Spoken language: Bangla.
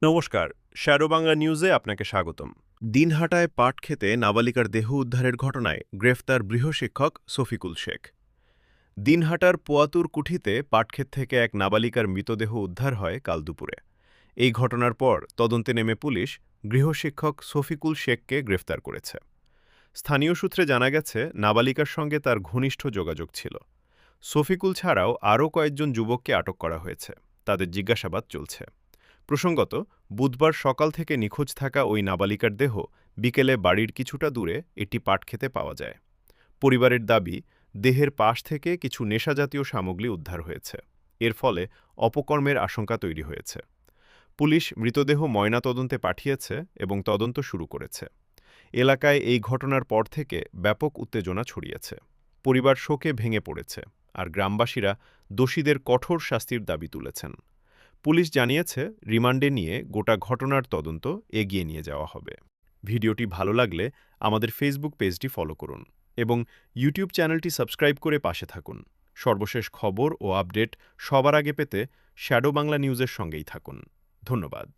নমস্কার, শ্যাডো বাংলা নিউজে আপনাকে স্বাগতম। দিনহাটায় পাট খেতে নাবালিকার দেহ উদ্ধারের ঘটনায় গ্রেফতার গৃহশিক্ষক শফিকুল শেখ। দিনহাটার পোয়াতুর কুঠিতে পাটক্ষেত থেকে এক নাবালিকার মৃতদেহ উদ্ধার হয় কাল দুপুরে। এই ঘটনার পর তদন্তে নেমে পুলিশ গৃহশিক্ষক শফিকুল শেখকে গ্রেফতার করেছে। স্থানীয় সূত্রে জানা গেছে, নাবালিকার সঙ্গে তার ঘনিষ্ঠ যোগাযোগ ছিল। শফিকুল ছাড়াও আরও কয়েকজন যুবককে আটক করা হয়েছে, তাদের জিজ্ঞাসাবাদ চলছে। প্রসঙ্গত, বুধবার সকাল থেকে নিখোঁজ থাকা ওই নাবালিকার দেহ বিকেলে বাড়ির কিছুটা দূরে একটি পাটক্ষেতে পাওয়া যায়। পরিবারের দাবি, দেহের পাশ থেকে কিছু নেশাজাতীয় সামগ্রী উদ্ধার হয়েছে। এর ফলে অপকর্মের আশঙ্কা তৈরি হয়েছে। পুলিশ মৃতদেহ ময়নাতদন্তে পাঠিয়েছে এবং তদন্ত শুরু করেছে। এলাকায় এই ঘটনার পর থেকে ব্যাপক উত্তেজনা ছড়িয়েছে। পরিবার শোকে ভেঙে পড়েছে, আর গ্রামবাসীরা দোষীদের কঠোর শাস্তির দাবি তুলেছেন। পুলিশ জানিয়েছে, রিমান্ডে নিয়ে গোটা ঘটনার তদন্ত এগিয়ে নিয়ে যাওয়া হবে। ভিডিওটি ভালো লাগলে আমাদের ফেসবুক পেজটি ফলো করুন এবং ইউটিউব চ্যানেলটি সাবস্ক্রাইব করে পাশে থাকুন। সর্বশেষ খবর ও আপডেট সবার আগে পেতে শ্যাডো বাংলা নিউজের সঙ্গেই থাকুন। ধন্যবাদ।